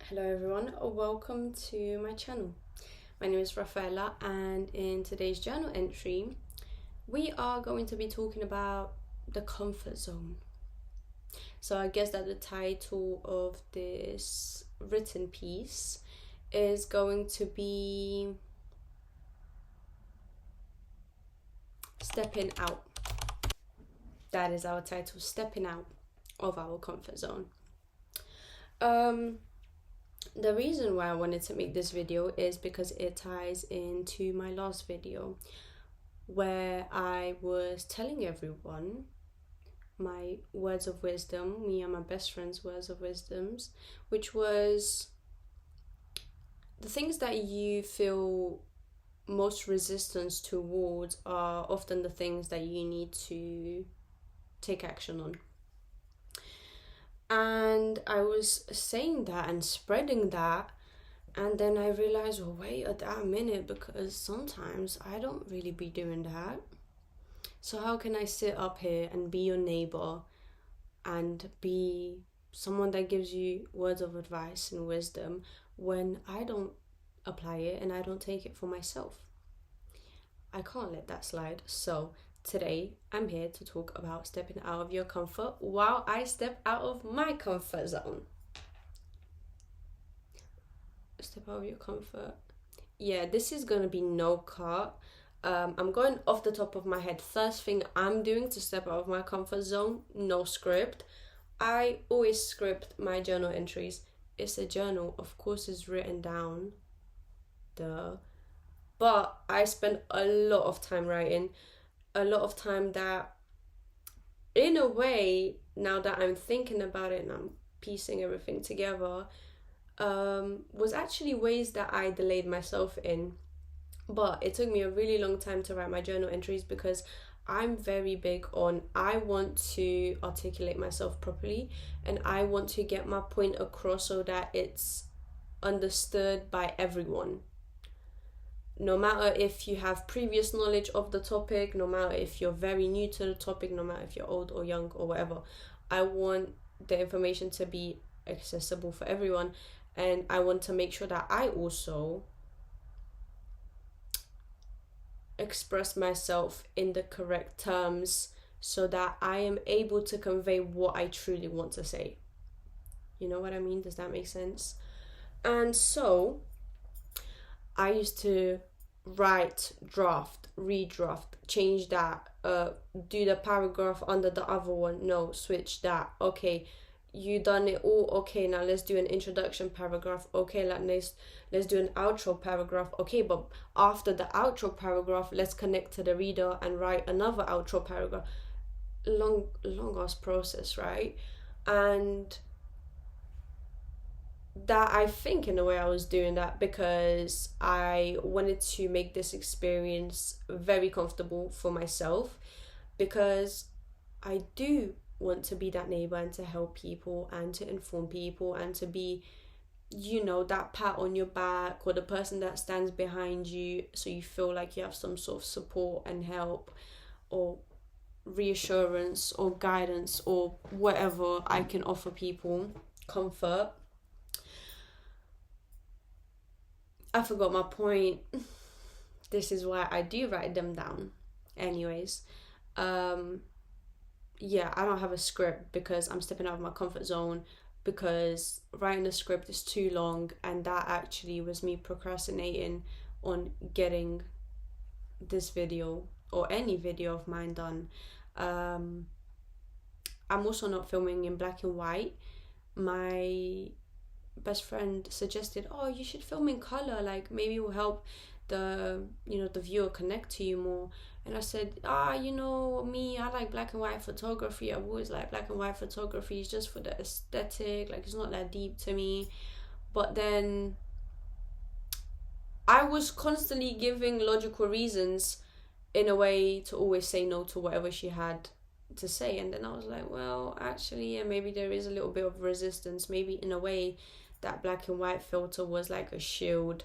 Hello everyone, welcome to my channel. My name is Rafaela, and in today's journal entry we are going to be talking about the comfort zone. So I guess that the title of this written piece is going to be Stepping Out. That is our title, Stepping Out of Our Comfort Zone. The reason why I wanted to make this video is because it ties into my last video where I was telling everyone my words of wisdom, me and my best friend's words of wisdoms, which was the things that you feel most resistance towards are often the things that you need to take action on. And I was saying that and spreading that, and then I realized, well, wait a minute, because sometimes I don't really be doing that. So how can I sit up here and be your neighbor and be someone that gives you words of advice and wisdom when I don't apply it and I don't take it for myself? I can't let that slide. So today, I'm here to talk about stepping out of your comfort while I step out of my comfort zone. Step out of your comfort. Yeah, this is going to be no cut. I'm going off the top of my head. First thing I'm doing to step out of my comfort zone, no script. I always script my journal entries. It's a journal, of course it's written down. But I spend a lot of time writing. A lot of time that, in a way, now that I'm thinking about it and I'm piecing everything together, was actually ways that I delayed myself in. But it took me a really long time to write my journal entries because I'm very big on, I want to articulate myself properly and I want to get my point across so that it's understood by everyone. No matter if you have previous knowledge of the topic, no matter if you're very new to the topic, no matter if you're old or young or whatever, I want the information to be accessible for everyone, and I want to make sure that I also express myself in the correct terms so that I am able to convey what I truly want to say. You know what I mean? Does that make sense? And so I used to write, draft, redraft, change that, do the paragraph under the other one, no, switch that. Okay, you done it all. Okay, now let's do an introduction paragraph. Okay, let's do an outro paragraph. Okay, but after the outro paragraph, let's connect to the reader and write another outro paragraph. Long ass process, right? And that, I think in a way I was doing that because I wanted to make this experience very comfortable for myself, because I do want to be that neighbor and to help people and to inform people and to be, that pat on your back or the person that stands behind you so you feel like you have some sort of support and help or reassurance or guidance or whatever I can offer people. Comfort. I forgot my point. This is why I do write them down. Anyways, I don't have a script because I'm stepping out of my comfort zone, because writing a script is too long, and that actually was me procrastinating on getting this video or any video of mine done. I'm also not filming in black and white. My best friend suggested, oh, you should film in color, like maybe it will help the viewer connect to you more. And I said, me, I like black and white photography. I've always liked black and white photography. It's just for the aesthetic, like it's not that deep to me. But then I was constantly giving logical reasons in a way to always say no to whatever she had to say. And then I was like, well, actually, yeah, maybe there is a little bit of resistance. Maybe in a way that black and white filter was like a shield.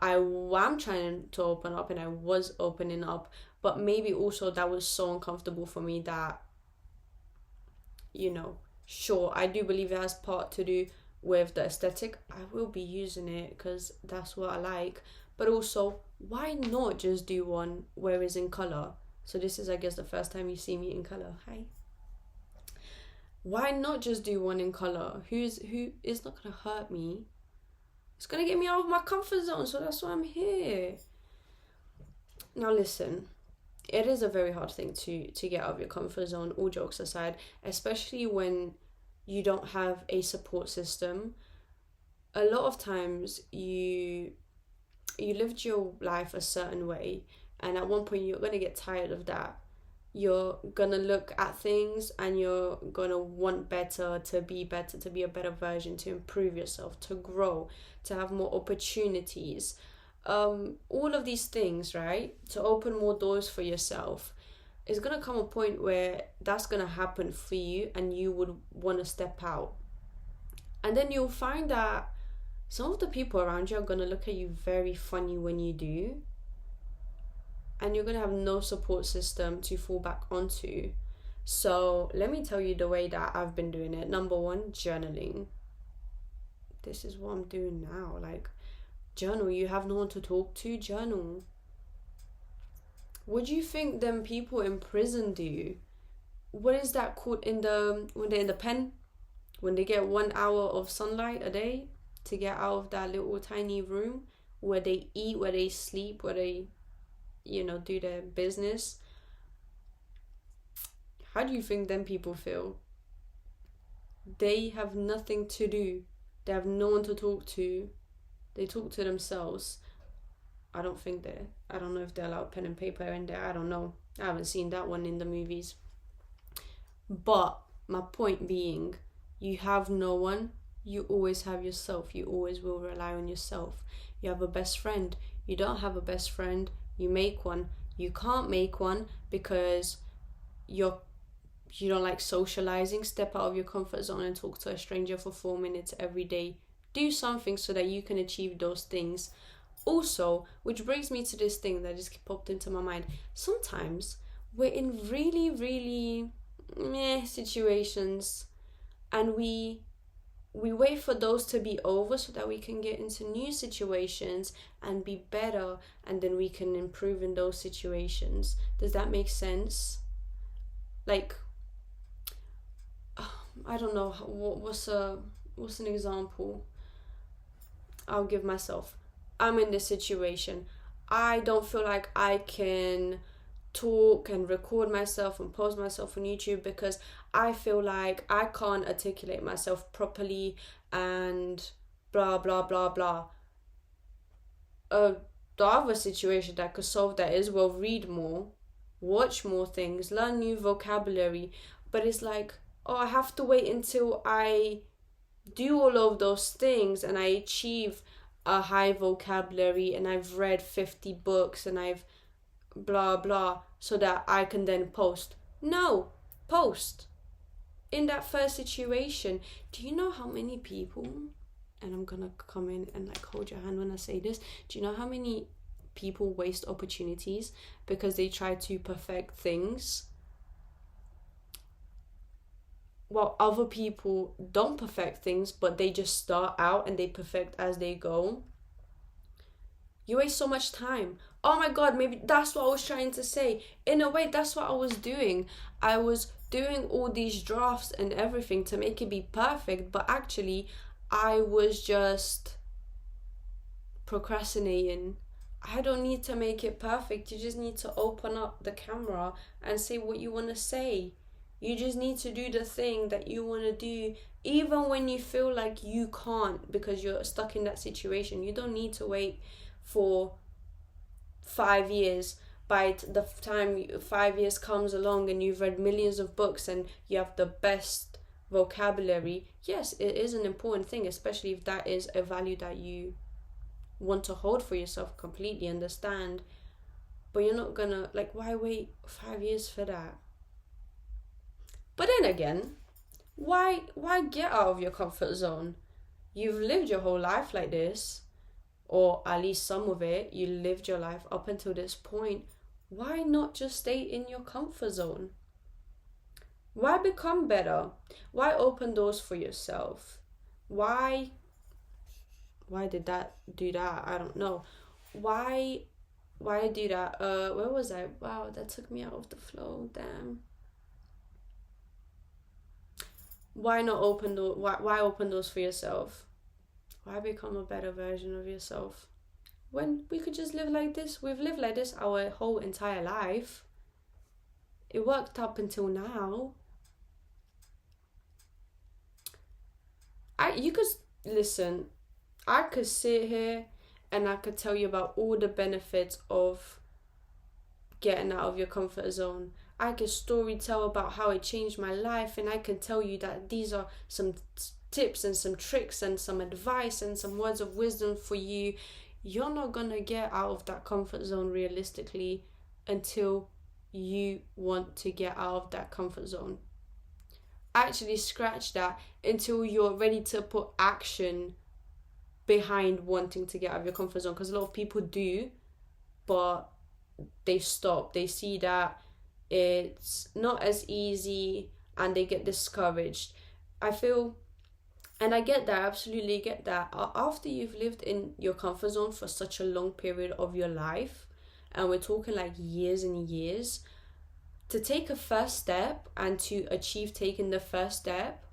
I'm trying to open up, and I was opening up, but maybe also that was so uncomfortable for me that, sure, I do believe it has part to do with the aesthetic, I will be using it because that's what I like. But also, why not just do one where it's in color? So this is, I guess, the first time you see me in color. Hi. Why not just do one in color? Who is not gonna hurt me? It's gonna get me out of my comfort zone, so that's why I'm here. Now listen, it is a very hard thing to get out of your comfort zone, all jokes aside, especially when you don't have a support system. A lot of times you lived your life a certain way, and at one point you're gonna get tired of that. You're gonna look at things and you're gonna want better, to be a better version, to improve yourself, to grow, to have more opportunities, all of these things, right? To open more doors for yourself. It's gonna come a point where that's gonna happen for you and you would want to step out. And then you'll find that some of the people around you are gonna look at you very funny when you do. And you're gonna have no support system to fall back onto. So let me tell you the way that I've been doing it. Number one, journaling. This is what I'm doing now. Like, journal. You have no one to talk to, journal. What do you think them people in prison do? What is that called when they're in the pen? When they get 1 hour of sunlight a day to get out of that little tiny room where they eat, where they sleep, where they, do their business. How do you think them people feel? They have nothing to do. They have no one to talk to. They talk to themselves. I don't know if they're allowed pen and paper in there. I don't know. I haven't seen that one in the movies. But my point being, you have no one. You always have yourself. You always will rely on yourself. You have a best friend. You don't have a best friend. You make one. You can't make one because you don't like socializing. Step out of your comfort zone and talk to a stranger for 4 minutes every day. Do something so that you can achieve those things. Also, which brings me to this thing that just popped into my mind. Sometimes we're in really, really meh situations and we wait for those to be over so that we can get into new situations and be better, and then we can improve in those situations. Does that make sense? Like, I don't know, what's an example I'll give myself? I'm in this situation. I don't feel like I can talk and record myself and post myself on YouTube because I feel like I can't articulate myself properly and blah blah blah blah. The other situation that could solve that is, well, read more, watch more things, learn new vocabulary. But it's like, I have to wait until I do all of those things and I achieve a high vocabulary and I've read 50 books and I've blah blah so that I can then post. No, post. In that first situation, do you know how many people, and I'm gonna come in and like hold your hand when I say this, do you know how many people waste opportunities because they try to perfect things while other people don't perfect things, but they just start out and they perfect as they go? You waste so much time. Oh my God, maybe that's what I was trying to say. In a way, that's what I was doing. I was doing all these drafts and everything to make it be perfect, but actually I was just procrastinating. I don't need to make it perfect. You just need to open up the camera and say what you want to say. You just need to do the thing that you want to do, even when you feel like you can't because you're stuck in that situation. You don't need to wait for 5 years. By the time 5 years comes along and you've read millions of books and you have the best vocabulary, yes, it is an important thing, especially if that is a value that you want to hold for yourself, completely understand. But you're not gonna, like, why wait 5 years for that? But then again, why get out of your comfort zone? You've lived your whole life like this, or at least some of it. You lived your life up until this point. Why not just stay in your comfort zone? Why become better? Why open doors for yourself? Why did that do that? I don't know. Why do that? Where was I? Wow, that took me out of the flow. Damn. Why not open those? Why open those for yourself? Why become a better version of yourself when we could just live like this? We've lived like this our whole entire life. It worked up until now. You could listen. I could sit here and I could tell you about all the benefits of getting out of your comfort zone. I could story tell about how it changed my life, and I can tell you that these are some tips and some tricks and some advice and some words of wisdom for you. You're not gonna get out of that comfort zone realistically until you want to get out of that comfort zone. Actually, scratch that, until you're ready to put action behind wanting to get out of your comfort zone, because a lot of people do, but they stop. They see that it's not as easy and they get discouraged. I feel, and I get that, absolutely get that. After you've lived in your comfort zone for such a long period of your life, and we're talking like years and years, to take a first step and to achieve taking the first step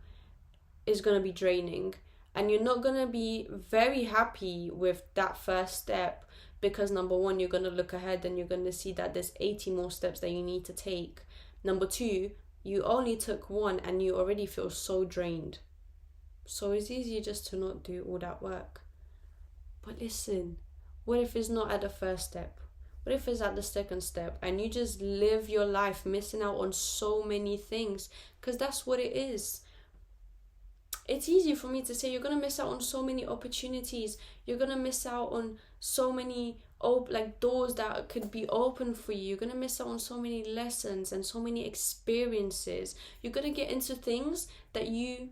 is going to be draining. And you're not going to be very happy with that first step, because number one, you're going to look ahead and you're going to see that there's 80 more steps that you need to take. Number two, you only took one and you already feel so drained. So it's easier just to not do all that work. But listen, what if it's not at the first step? What if it's at the second step and you just live your life missing out on so many things? Because that's what it is. It's easy for me to say you're going to miss out on so many opportunities. You're going to miss out on so many doors that could be open for you. You're going to miss out on so many lessons and so many experiences. You're going to get into things that you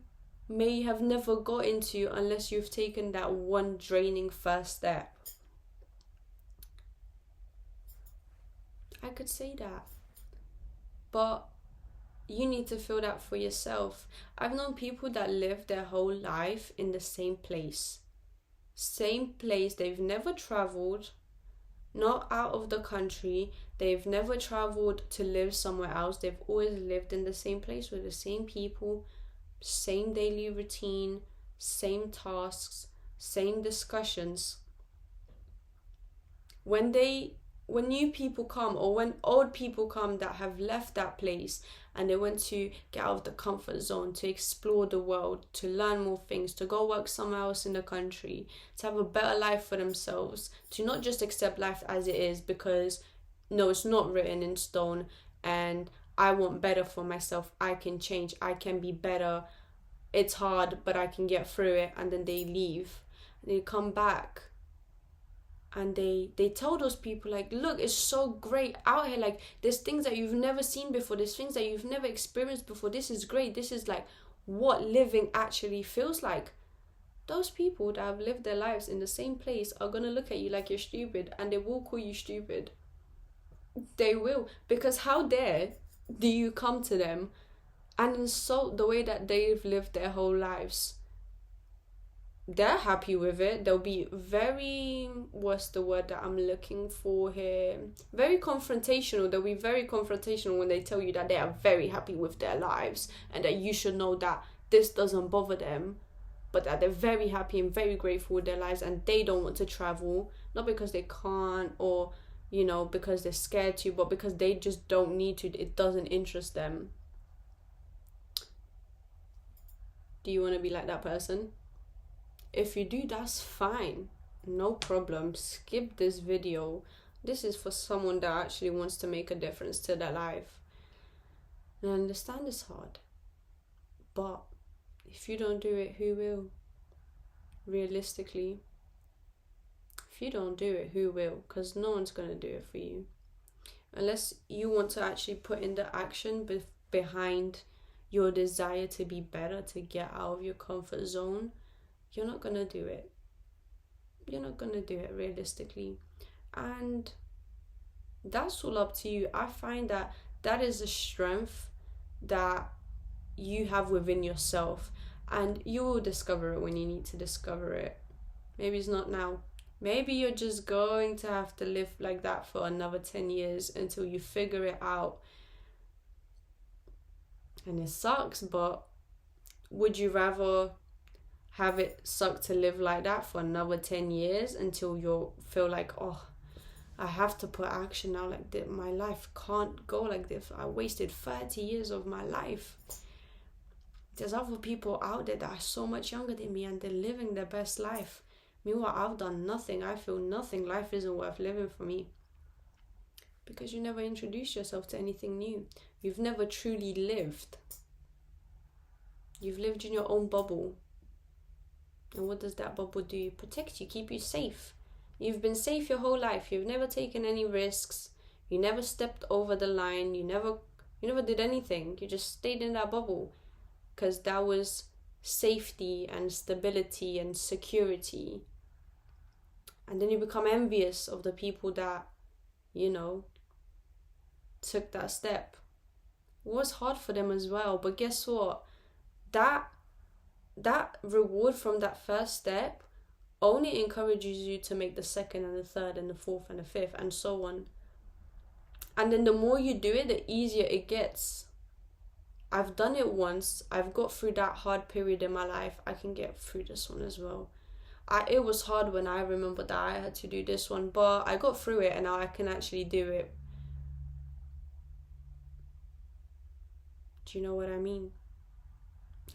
may have never got into unless you've taken that one draining first step. I could say that, but you need to feel that for yourself. I've known people that live their whole life in the same place. They've never traveled, not out of the country. They've never traveled to live somewhere else. They've always lived in the same place with the same people, same daily routine, same tasks, same discussions. When new people come, or when old people come that have left that place and they want to get out of the comfort zone, to explore the world, to learn more things, to go work somewhere else in the country, to have a better life for themselves, to not just accept life as it is because, no, it's not written in stone and I want better for myself, I can change, I can be better, it's hard but I can get through it, and then they leave. They come back and they tell those people, like, look, it's so great out here, like, there's things that you've never seen before, there's things that you've never experienced before, this is great, this is like what living actually feels like. Those people that have lived their lives in the same place are gonna look at you like you're stupid, and they will call you stupid. They will, because how dare do you come to them and insult the way that they've lived their whole lives? They're happy with it. They'll be very, what's the word that I'm looking for here? Very confrontational. They'll be very confrontational when they tell you that they are very happy with their lives and that you should know that this doesn't bother them, but that they're very happy and very grateful with their lives, and they don't want to travel, not because they can't or, because they're scared to, but because they just don't need to. It doesn't interest them. Do you want to be like that person? If you do, that's fine. No problem. Skip this video. This is for someone that actually wants to make a difference to their life. And I understand it's hard. But if you don't do it, who will? Realistically. If you don't do it, who will? Because no one's going to do it for you. Unless you want to actually put in the action behind your desire to be better, to get out of your comfort zone, you're not going to do it. You're not going to do it realistically. And that's all up to you. I find that is a strength that you have within yourself. And you will discover it when you need to discover it. Maybe it's not now. Maybe you're just going to have to live like that for another 10 years until you figure it out. And it sucks, but would you rather have it suck to live like that for another 10 years until you feel like, oh, I have to put action now, like that my life can't go like this. I wasted 30 years of my life. There's other people out there that are so much younger than me and they're living their best life. Meanwhile, I've done nothing. I feel nothing. Life isn't worth living for me. Because you never introduced yourself to anything new. You've never truly lived. You've lived in your own bubble. And what does that bubble do? Protect you, keep you safe. You've been safe your whole life. You've never taken any risks. You never stepped over the line. You never did anything. You just stayed in that bubble. Because that was safety and stability and security. And then you become envious of the people that, took that step. It was hard for them as well. But guess what? That reward from that first step only encourages you to make the second and the third and the fourth and the fifth and so on. And then the more you do it, the easier it gets. I've done it once. I've got through that hard period in my life. I can get through this one as well. It was hard when I remember that I had to do this one, but I got through it and now I can actually do it. Do you know what I mean?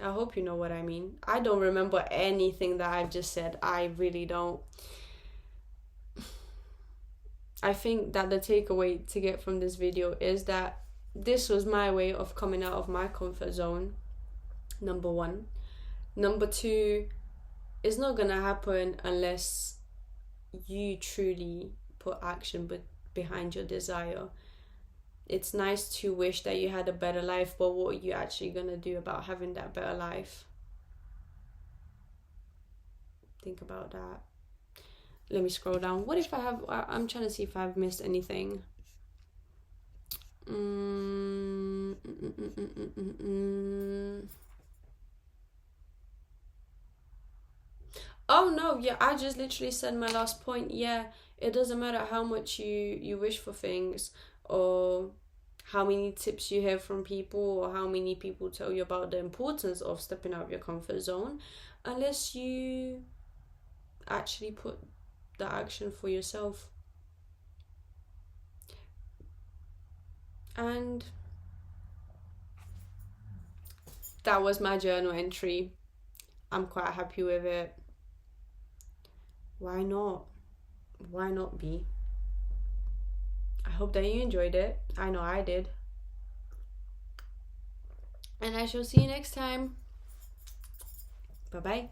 I hope you know what I mean. I don't remember anything that I've just said. I really don't. I think that the takeaway to get from this video is that this was my way of coming out of my comfort zone. Number one. Number two, it's not gonna happen unless you truly put action behind your desire. It's nice to wish that you had a better life, but what are you actually gonna do about having that better life? Think about that. Let me scroll down. What if I'm trying to see if I've missed anything. Oh no, yeah, I just literally said my last point. Yeah, it doesn't matter how much you wish for things, or how many tips you hear from people, or how many people tell you about the importance of stepping out of your comfort zone, unless you actually put the action for yourself. And that was my journal entry. I'm quite happy with it. Why not? Why not be? I hope that you enjoyed it. I know I did. And I shall see you next time. Bye-bye.